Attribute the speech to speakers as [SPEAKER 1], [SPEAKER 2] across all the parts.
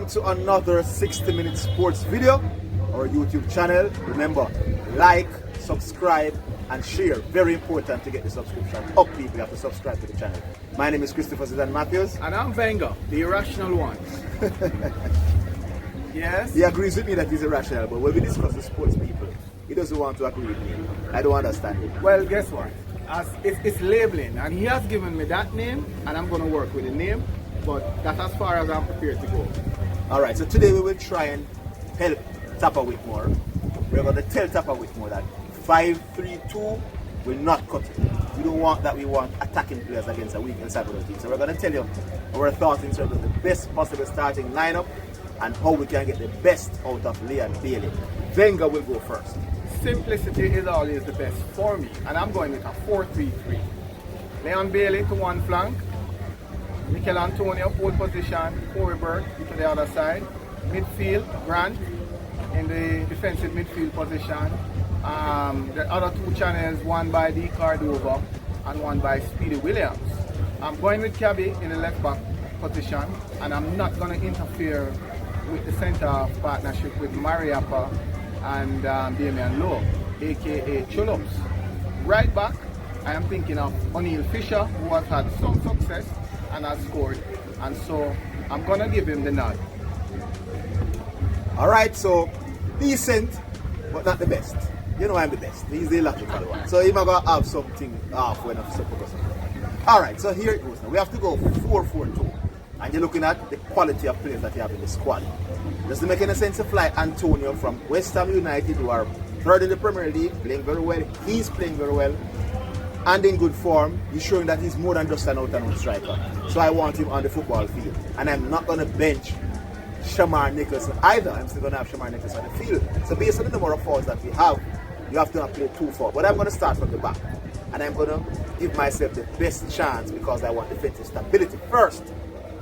[SPEAKER 1] welcome to another 60-minute sports video, our YouTube channel. Remember, like, subscribe and share. Very important to get the subscription up, people. You have to subscribe to the channel. My name is Christopher ZIDANE Matthews.
[SPEAKER 2] And I'm VENGA, the irrational one. Yes?
[SPEAKER 1] He agrees with me that he's irrational, but when we discuss the sports people, he doesn't want to agree with me. I don't understand it.
[SPEAKER 2] Well, guess what? It's labeling, and he has given me that name, and I'm going to work with the name, but that's as far as I'm prepared to go.
[SPEAKER 1] Alright, so today we will try and help Tapper Whitmore. We're going to tell Tapper Whitmore that 5-3-2 will not cut it. We don't want that. We want attacking players against a weak El Salvador team. So we're going to tell you our thoughts in terms of the best possible starting lineup and how we can get the best out of Leon Bailey. VENGA will go first.
[SPEAKER 2] Simplicity is always the best for me, and I'm going with a 4-3-3. Leon Bailey to one flank, Mikel Antonio pole position, Corey Burke to the other side, midfield Grant in the defensive midfield position. The other two channels, one by D. Cardova and one by Speedy Williams. I'm going with Cabby in the left back position, and I'm not going to interfere with the centre partnership with Mariappa and Damian Lowe, aka Cholops. Right back, I am thinking of O'Neil Fisher, who has had some success and has scored, and so I'm going to give him the nod.
[SPEAKER 1] Alright, so decent, but not the best. You know I'm the best. He's the illogical one. So he's going to have something off when I'm supposed to. Alright, so here it goes now. We have to go 4-4-2. And you're looking at the quality of players that you have in the squad. Doesn't make any sense to fly Antonio from West Ham United, who are third in the Premier League, playing very well. He's playing very well and in good form. He's showing that he's more than just an out-and-out striker. So I want him on the football field. And I'm not going to bench Shamar Nicholson either. I'm still going to have Shamar Nicholson on the field. So based on the number of fouls that we have, you have to play 2-4. But I'm going to start from the back. And I'm going to give myself the best chance because I want defensive stability first,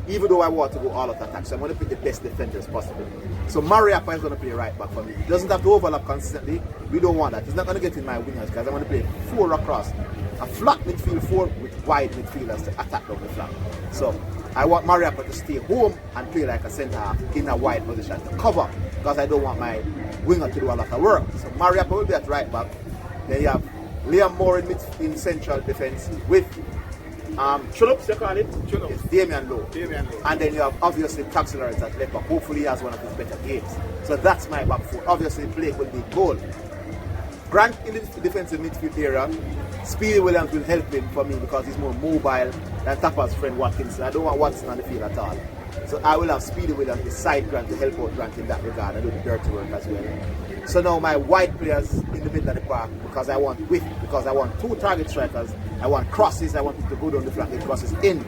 [SPEAKER 1] even though I want to go all out attack. So I'm going to pick the best defenders possible. So Mariappa is going to play right back for me. He doesn't have to overlap consistently. We don't want that. He's not going to get in my wingers because I'm going to play 4 across. A flat midfield 4 with wide midfielders to attack down the flank. So I want Mariappa to stay home and play like a centre half in a wide position to cover, because I don't want my winger to do a lot of work. So Mariappa will be at right back. Then you have Liam Moore in central defence with Cholops, you call it?
[SPEAKER 2] Cholops.
[SPEAKER 1] Yes, Damian Lowe.
[SPEAKER 2] Damian Lowe.
[SPEAKER 1] And then you have obviously Taxilars at left back. Hopefully he has one of his better games. So that's my back 4. Obviously Blake will be goal. Grant in the defensive midfield area. Speedy Williams will help him for me because he's more mobile than Tapper's friend Watkinson. I don't want Watson on the field at all. So I will have Speedy Williams beside Grant to help out Grant in that regard and do the dirty work as well. So now my wide players in the middle of the park, because I want width, because I want 2 target strikers, I want crosses, I want people to go down the flank, get crosses in,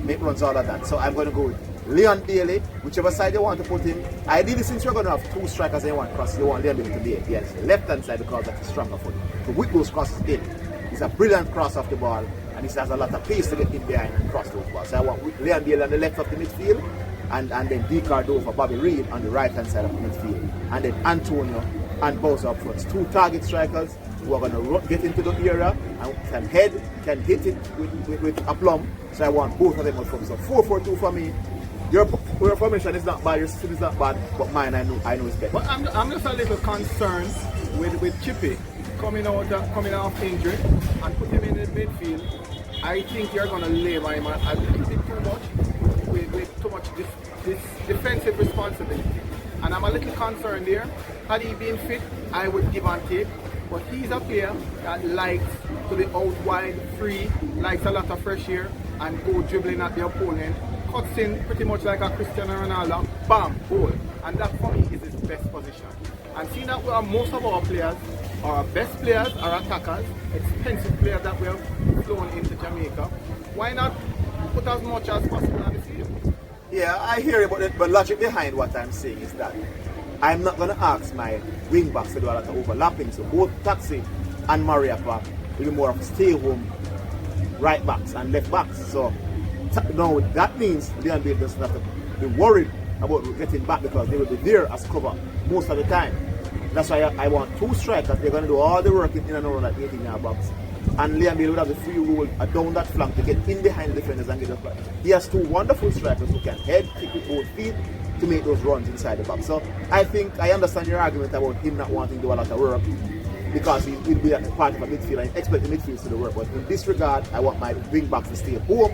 [SPEAKER 1] make runs, all of that. So I'm going to go with Leon Bailey, whichever side you want to put him. Ideally, since you're going to have 2 strikers and you want crosses, you want Leon Bailey to be it. Yes, left hand side because that's a stronger foot. So with those crosses in, he's a brilliant cross off the ball, and he has a lot of pace to get in behind and cross those balls. So I want Leon Bailey on the left of the midfield, and then D. Cardova, Bobby Reed on the right hand side of the midfield, and then Antonio and Bowser up front. 2 target strikers who are going to get into the area and can hit it with aplomb. So I want both of them up front. So 4-4-2 for me. Your formation is not bad, your system is not bad, but mine I know is better.
[SPEAKER 2] But I'm just a little concerned with Chippy coming off injury and put him in the midfield. I think you're going to labor him a little bit too much with too much this defensive responsibility. And I'm a little concerned there. Had he been fit, I would give and take. But he's a player that likes to be out wide, free, likes a lot of fresh air, and go dribbling at the opponent. Cuts in pretty much like a Cristiano Ronaldo, bam, goal. And that for me is his best position. And seeing that most of our players, our best players are attackers, expensive players that we have flown into Jamaica, why not put as much as possible on the field?
[SPEAKER 1] Yeah, I hear you, but logic behind what I'm saying is that I'm not going to ask my wing backs to do a lot of overlapping. So both Taxi and Mariappa will be more of stay home right backs and left backs. So now that means Leon Bailey doesn't have to be worried about getting back because they will be there as cover most of the time. That's why I want 2 strikers. They're going to do all the work in and around that 18-yard box. And Leon Bailey would have the free roll down that flank to get in behind the defenders and get up. He has 2 wonderful strikers who can head, kick with both feet, to make those runs inside the box. So I think I understand your argument about him not wanting to do a lot of work because he will be a part of a midfield and expect the midfield to do work. But in this regard, I want my wing backs to stay home,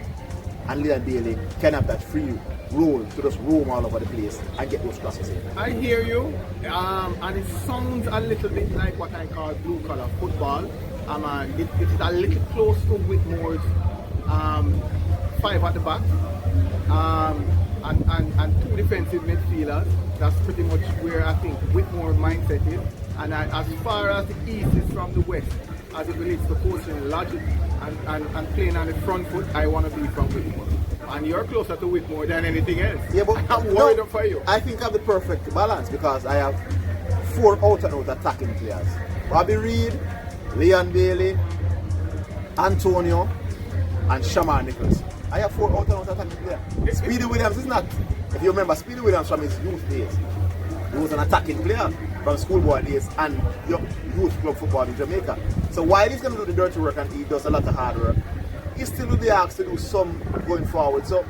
[SPEAKER 1] and Leon Bailey can have that free role to just roam all over the place and get those crosses in.
[SPEAKER 2] I hear you, and it sounds a little bit like what I call blue collar football. It is a little close to Whitmore's 5 at the back, and 2 defensive midfielders. That's pretty much where I think Whitmore's mindset is. And as far as the East is from the West, as it relates to coaching logic and playing on the front foot, I want to be from Whitmore. And you're closer to Whitmore than anything else.
[SPEAKER 1] Yeah, but
[SPEAKER 2] I'm worried for you.
[SPEAKER 1] I think I have the perfect balance because I have 4 out-and-out attacking players. Bobby Reed, Leon Bailey, Antonio, and Shamar Nichols. I have 4 out-and-out attacking players. Speedy Williams is not. If you remember, Speedy Williams from his youth days, he was an attacking player from schoolboy days and youth club football in Jamaica. So while he's going to do the dirty work and he does a lot of hard work, he still will be asked to do some going forward. So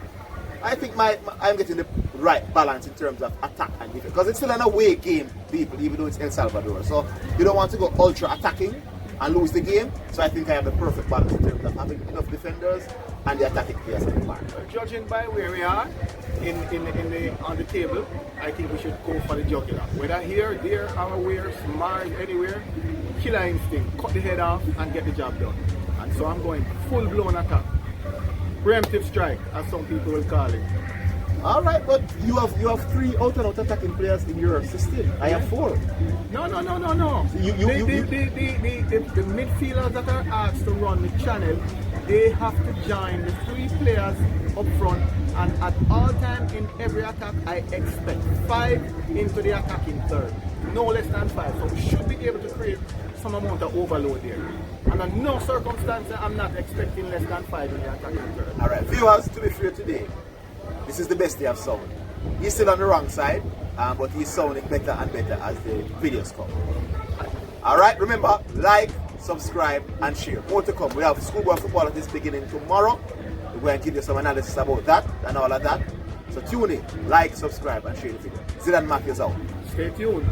[SPEAKER 1] I think I'm getting the right balance in terms of attack and defense. Because it's still an away game, people, even though it's El Salvador. So you don't want to go ultra attacking and lose the game. So I think I have the perfect balance in terms of having enough defenders and the attacking players in the park.
[SPEAKER 2] Judging by where we are on the table, I think we should go for the jugular. Whether here, there, anywhere, Mars, anywhere, killer instinct, cut the head off and get the job done. And so I'm going full-blown attack. Preemptive strike, as some people will call it.
[SPEAKER 1] Alright, but you have 3 out-and-out attacking players in your system. I have 4.
[SPEAKER 2] No. The midfielders that are asked to run the channel, they have to join the 3 players up front, and at all time in every attack I expect 5 into the attacking third. No less than 5. So we should be able to create some amount of overload there. And under no circumstance I'm not expecting less than 5 in the attacking third.
[SPEAKER 1] Alright, viewers, to be fair today, this is the best day of sound. He's still on the wrong side, but he's sounding better and better as the videos come. Alright, remember, like, subscribe and share. More to come. We have schoolboy football at this beginning tomorrow. We're going to give you some analysis about that and all of that. So tune in, like, subscribe and share the video. ZIDANE Matthews out.
[SPEAKER 2] Stay tuned.